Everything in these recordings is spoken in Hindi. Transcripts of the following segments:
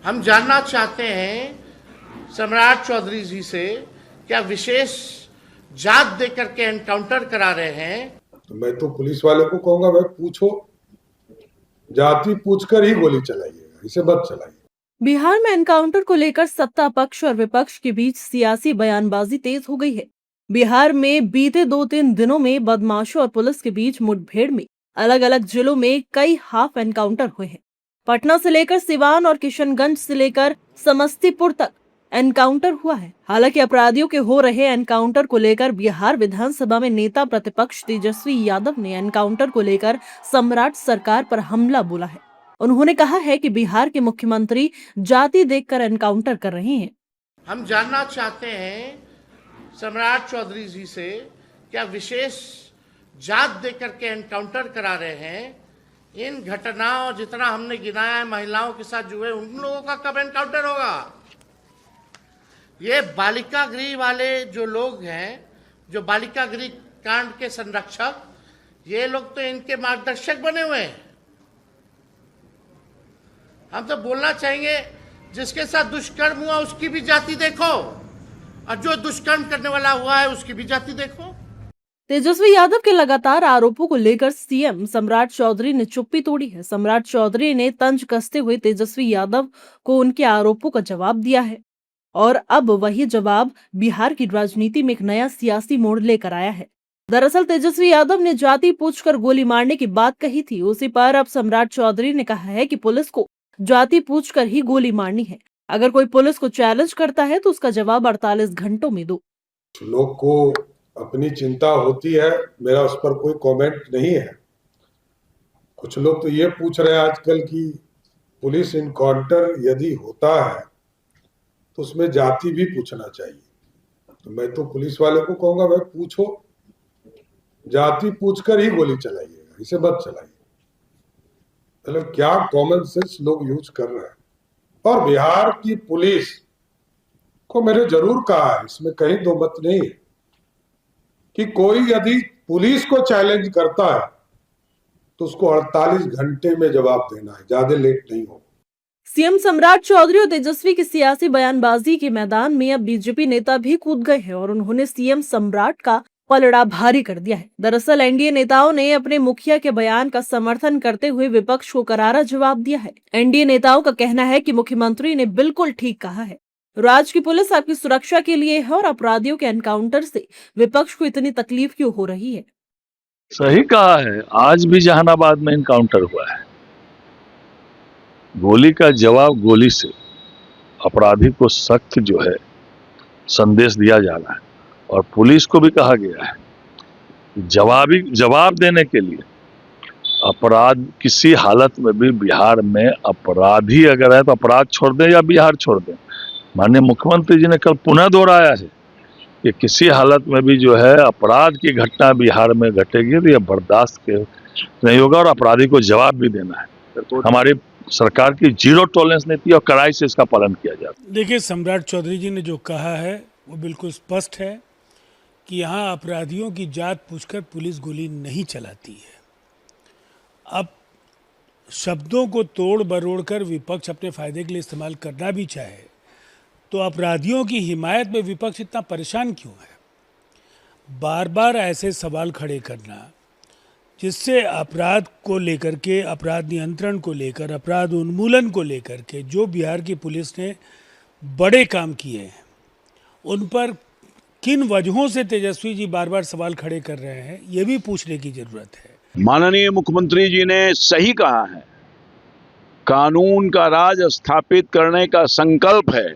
हम जानना चाहते हैं सम्राट चौधरी जी से, क्या विशेष जात देकर के एनकाउंटर करा रहे हैं? तो मैं तो पुलिस वाले को कहूंगा, भाई पूछो, जाति पूछकर ही गोली चलाइएगा, इसे मत चलाइए। बिहार में एनकाउंटर को लेकर सत्ता पक्ष और विपक्ष के बीच सियासी बयानबाजी तेज हो गई है। बिहार में बीते 2-3 दिनों में बदमाशों और पुलिस के बीच मुठभेड़ में अलग अलग जिलों में कई हाफ एनकाउंटर हुए हैं। पटना से लेकर सिवान और किशनगंज से लेकर समस्तीपुर तक एनकाउंटर हुआ है। हालांकि अपराधियों के हो रहे एनकाउंटर को लेकर बिहार विधानसभा में नेता प्रतिपक्ष तेजस्वी यादव ने एनकाउंटर को लेकर सम्राट सरकार पर हमला बोला है। उन्होंने कहा है कि बिहार के मुख्यमंत्री जाति देखकर एनकाउंटर कर रहे हैं। हम जानना चाहते हैं सम्राट चौधरी जी से, क्या विशेष जात देकर के एनकाउंटर करा रहे हैं? इन घटनाओं जितना हमने गिनाया है महिलाओं के साथ जुए, उन लोगों का कब एनकाउंटर होगा? ये बालिका गृह वाले जो लोग हैं, जो बालिका गृह कांड के संरक्षक, ये लोग तो इनके मार्गदर्शक बने हुए हैं। हम तो बोलना चाहेंगे, जिसके साथ दुष्कर्म हुआ उसकी भी जाति देखो, और जो दुष्कर्म करने वाला हुआ है उसकी भी जाति देखो। तेजस्वी यादव के लगातार आरोपों को लेकर सीएम सम्राट चौधरी ने चुप्पी तोड़ी है। सम्राट चौधरी ने तंज कसते हुए तेजस्वी यादव को उनके आरोपों का जवाब दिया है और अब वही जवाब बिहार की राजनीति में एक नया सियासी मोड़ लेकर आया है। दरअसल तेजस्वी यादव ने जाति पूछकर गोली मारने की बात कही थी, उसी पर अब सम्राट चौधरी ने कहा है कि पुलिस को जाति पूछकर ही गोली मारनी है। अगर कोई पुलिस को चैलेंज करता है तो उसका जवाब 48 घंटों में दो। लोग को अपनी चिंता होती है, मेरा उस पर कोई कमेंट नहीं है। कुछ लोग तो ये पूछ रहे हैं आजकल कि पुलिस इनकाउंटर यदि होता है तो उसमें जाति भी पूछना चाहिए। तो मैं तो पुलिस वाले को कहूंगा, भाई पूछो, जाति पूछकर ही गोली चलाइएगा, इसे मत चलाइए। मतलब क्या कॉमन सेंस लोग यूज कर रहे हैं। और बिहार की पुलिस को मैंने जरूर कहा है, इसमें कहीं दो मत नहीं है, कि कोई यदि पुलिस को चैलेंज करता है तो उसको 48 घंटे में जवाब देना है, ज्यादा लेट नहीं हो। सीएम सम्राट चौधरी और तेजस्वी की सियासी बयानबाजी के मैदान में अब बीजेपी नेता भी कूद गए हैं और उन्होंने सीएम सम्राट का पलड़ा भारी कर दिया है। दरअसल एनडीए नेताओं ने अपने मुखिया के बयान का समर्थन करते हुए विपक्ष को करारा जवाब दिया है। एनडीए नेताओं का कहना है कि मुख्यमंत्री ने बिल्कुल ठीक कहा है, राज्य की पुलिस आपकी सुरक्षा के लिए है और अपराधियों के एनकाउंटर से विपक्ष को इतनी तकलीफ क्यों हो रही है। सही कहा है, आज भी जहानाबाद में एनकाउंटर हुआ है। गोली का जवाब गोली से अपराधी को सख्त जो है संदेश दिया जाना है और पुलिस को भी कहा गया है जवाब देने के लिए। अपराध किसी हालत में भी बिहार में अपराधी अगर है तो अपराध छोड़ दें या बिहार छोड़ दें। माननीय मुख्यमंत्री जी ने कल पुनः दोहराया है कि किसी हालत में भी जो है अपराध की घटना बिहार में घटेगी तो यह बर्दाश्त के नहीं होगा और अपराधी को जवाब भी देना है। हमारी सरकार की जीरो टॉलरेंस नीति और कड़ाई से इसका पालन किया जाता है। देखिए, सम्राट चौधरी जी ने जो कहा है वो बिल्कुल स्पष्ट है कि यहाँ अपराधियों की जात पूछकर पुलिस गोली नहीं चलाती है। अब शब्दों को तोड़ बरोड़ कर विपक्ष अपने फायदे के लिए इस्तेमाल करना भी चाहे तो अपराधियों की हिमायत में विपक्ष इतना परेशान क्यों है? बार बार ऐसे सवाल खड़े करना जिससे अपराध को लेकर के, अपराध नियंत्रण को लेकर, अपराध उन्मूलन को लेकर के जो बिहार की पुलिस ने बड़े काम किए हैं उन पर किन वजहों से तेजस्वी जी बार बार सवाल खड़े कर रहे हैं, ये भी पूछने की जरूरत है। माननीय मुख्यमंत्री जी ने सही कहा है, कानून का राज स्थापित करने का संकल्प है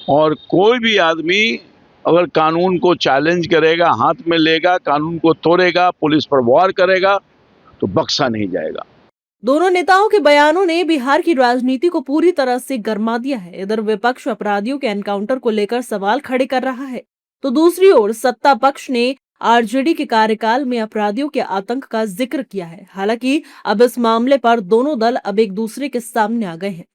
और कोई भी आदमी अगर कानून को चैलेंज करेगा, हाथ में लेगा, कानून को तोड़ेगा, पुलिस पर वार करेगा तो बख्शा नहीं जाएगा। दोनों नेताओं के बयानों ने बिहार की राजनीति को पूरी तरह से गरमा दिया है। इधर विपक्ष अपराधियों के एनकाउंटर को लेकर सवाल खड़े कर रहा है तो दूसरी ओर सत्ता पक्ष ने आरजेडी के कार्यकाल में अपराधियों के आतंक का जिक्र किया है। हालांकि अब इस मामले पर दोनों दल अब एक दूसरे के सामने आ गए हैं।